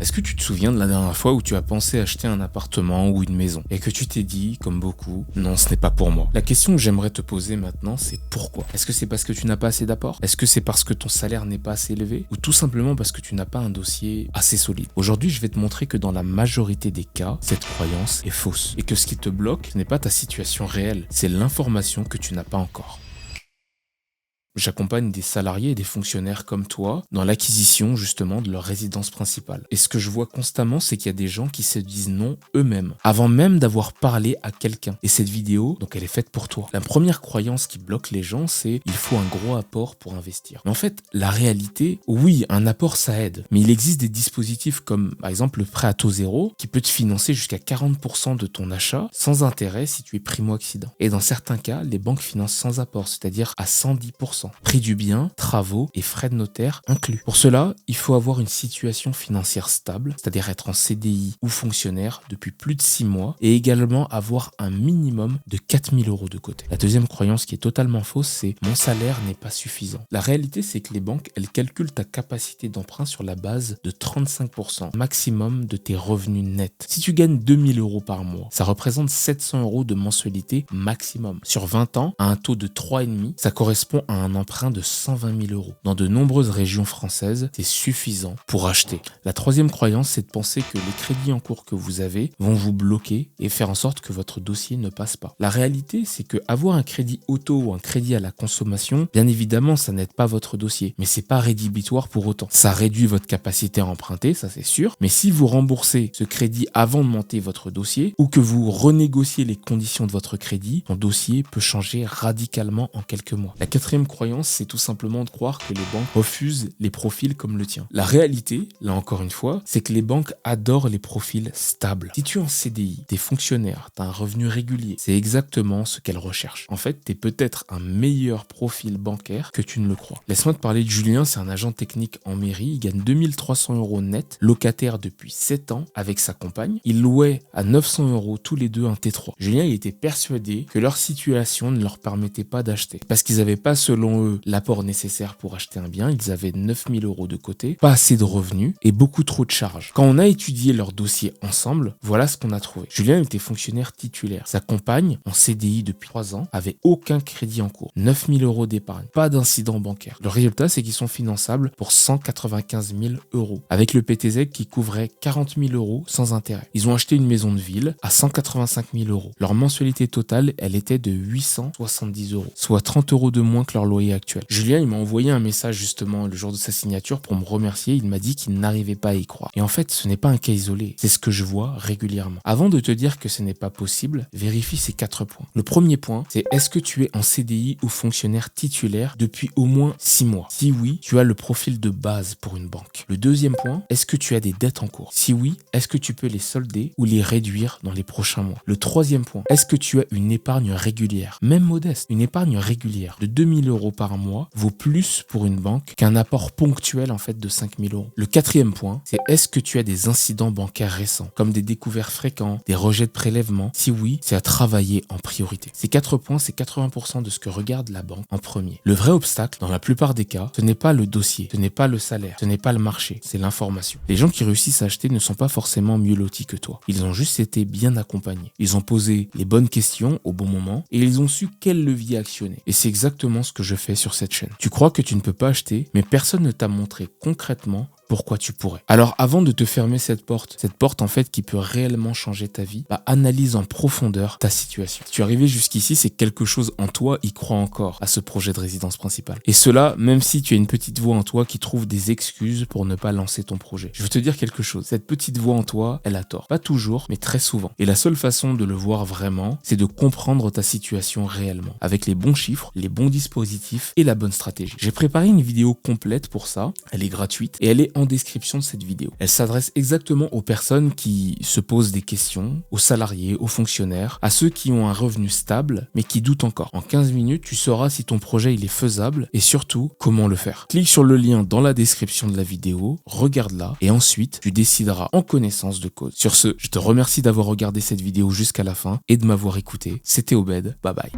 Est-ce que tu te souviens de la dernière fois où tu as pensé acheter un appartement ou une maison et que tu t'es dit, comme beaucoup, non, ce n'est pas pour moi? La question que j'aimerais te poser maintenant, c'est pourquoi? Est-ce que c'est parce que tu n'as pas assez d'apport? Est-ce que c'est parce que ton salaire n'est pas assez élevé? Ou tout simplement parce que tu n'as pas un dossier assez solide? Aujourd'hui, je vais te montrer que dans la majorité des cas, cette croyance est fausse et que ce qui te bloque, ce n'est pas ta situation réelle, c'est l'information que tu n'as pas encore. J'accompagne des salariés et des fonctionnaires comme toi dans l'acquisition justement de leur résidence principale. Et ce que je vois constamment, c'est qu'il y a des gens qui se disent non eux-mêmes, avant même d'avoir parlé à quelqu'un. Et cette vidéo, donc elle est faite pour toi. La première croyance qui bloque les gens, c'est il faut un gros apport pour investir. Mais en fait, la réalité, oui, un apport ça aide. Mais il existe des dispositifs comme par exemple le prêt à taux zéro qui peut te financer jusqu'à 40% de ton achat sans intérêt si tu es primo-accédant. Et dans certains cas, les banques financent sans apport, c'est-à-dire à 110%. Prix du bien, travaux et frais de notaire inclus. Pour cela, il faut avoir une situation financière stable, c'est-à-dire être en CDI ou fonctionnaire depuis plus de 6 mois et également avoir un minimum de 4 000 € de côté. La deuxième croyance qui est totalement fausse, c'est mon salaire n'est pas suffisant. La réalité, c'est que les banques, elles calculent ta capacité d'emprunt sur la base de 35% maximum de tes revenus nets. Si tu gagnes 2 000 € par mois, ça représente 700 € de mensualité maximum. Sur 20 ans, à un taux de 3,5, ça correspond à un emprunt de 120 000 €. Dans de nombreuses régions françaises, c'est suffisant pour acheter. La troisième croyance, c'est de penser que les crédits en cours que vous avez vont vous bloquer et faire en sorte que votre dossier ne passe pas. La réalité, c'est que avoir un crédit auto ou un crédit à la consommation, bien évidemment, ça n'aide pas votre dossier, mais c'est pas rédhibitoire pour autant. Ça réduit votre capacité à emprunter, ça c'est sûr, mais si vous remboursez ce crédit avant de monter votre dossier ou que vous renégociez les conditions de votre crédit, ton dossier peut changer radicalement en quelques mois. La quatrième croyance, c'est tout simplement de croire que les banques refusent les profils comme le tien. La réalité, là encore une fois, c'est que les banques adorent les profils stables. Si tu es en CDI, t'es fonctionnaire, t'as un revenu régulier, c'est exactement ce qu'elles recherchent. En fait, t'es peut-être un meilleur profil bancaire que tu ne le crois. Laisse-moi te parler de Julien, c'est un agent technique en mairie, il gagne 2300 € net, locataire depuis 7 ans avec sa compagne. Il louait à 900 € tous les deux un T3. Julien, il était persuadé que leur situation ne leur permettait pas d'acheter parce qu'ils n'avaient pas, selon eux, l'apport nécessaire pour acheter un bien, ils avaient 9 000 € de côté, pas assez de revenus et beaucoup trop de charges. Quand on a étudié leur dossier ensemble, voilà ce qu'on a trouvé. Julien était fonctionnaire titulaire. Sa compagne, en CDI depuis 3 ans, avait aucun crédit en cours. 9 000 € d'épargne, pas d'incident bancaire. Le résultat, c'est qu'ils sont finançables pour 195 000 €, avec le PTZ qui couvrait 40 000 € sans intérêt. Ils ont acheté une maison de ville à 185 000 €. Leur mensualité totale, elle était de 870 €, soit 30 € de moins que leur loyer actuel. Julien, il m'a envoyé un message justement le jour de sa signature pour me remercier. Il m'a dit qu'il n'arrivait pas à y croire. Et en fait, ce n'est pas un cas isolé. C'est ce que je vois régulièrement. Avant de te dire que ce n'est pas possible, vérifie ces 4 points. Le premier point, c'est est-ce que tu es en CDI ou fonctionnaire titulaire depuis au moins 6 mois? Si oui, tu as le profil de base pour une banque. Le deuxième point, est-ce que tu as des dettes en cours? Si oui, est-ce que tu peux les solder ou les réduire dans les prochains mois? Le troisième point, est-ce que tu as une épargne régulière, même modeste? Une épargne régulière de 2 000 € par mois vaut plus pour une banque qu'un apport ponctuel en fait de 5 000 €. Le quatrième point, c'est est-ce que tu as des incidents bancaires récents, comme des découverts fréquents, des rejets de prélèvements? Si oui, c'est à travailler en priorité. Ces 4 points, c'est 80% de ce que regarde la banque en premier. Le vrai obstacle, dans la plupart des cas, ce n'est pas le dossier, ce n'est pas le salaire, ce n'est pas le marché, c'est l'information. Les gens qui réussissent à acheter ne sont pas forcément mieux lotis que toi. Ils ont juste été bien accompagnés. Ils ont posé les bonnes questions au bon moment et ils ont su quel levier actionner. Et c'est exactement ce que je fais sur cette chaîne. Tu crois que tu ne peux pas acheter, mais personne ne t'a montré concrètement pourquoi tu pourrais. Alors avant de te fermer cette porte en fait qui peut réellement changer ta vie, analyse en profondeur ta situation. Si tu es arrivé jusqu'ici, c'est que quelque chose en toi y croit encore à ce projet de résidence principale. Et cela, même si tu as une petite voix en toi qui trouve des excuses pour ne pas lancer ton projet. Je veux te dire quelque chose, cette petite voix en toi, elle a tort. Pas toujours, mais très souvent. Et la seule façon de le voir vraiment, c'est de comprendre ta situation réellement, avec les bons chiffres, les bons dispositifs et la bonne stratégie. J'ai préparé une vidéo complète pour ça, elle est gratuite et elle est en description de cette vidéo. Elle s'adresse exactement aux personnes qui se posent des questions, aux salariés, aux fonctionnaires, à ceux qui ont un revenu stable mais qui doutent encore. En 15 minutes, tu sauras si ton projet il est faisable et surtout comment le faire. Clique sur le lien dans la description de la vidéo, regarde-la et ensuite tu décideras en connaissance de cause. Sur ce, je te remercie d'avoir regardé cette vidéo jusqu'à la fin et de m'avoir écouté. C'était Obed, bye bye.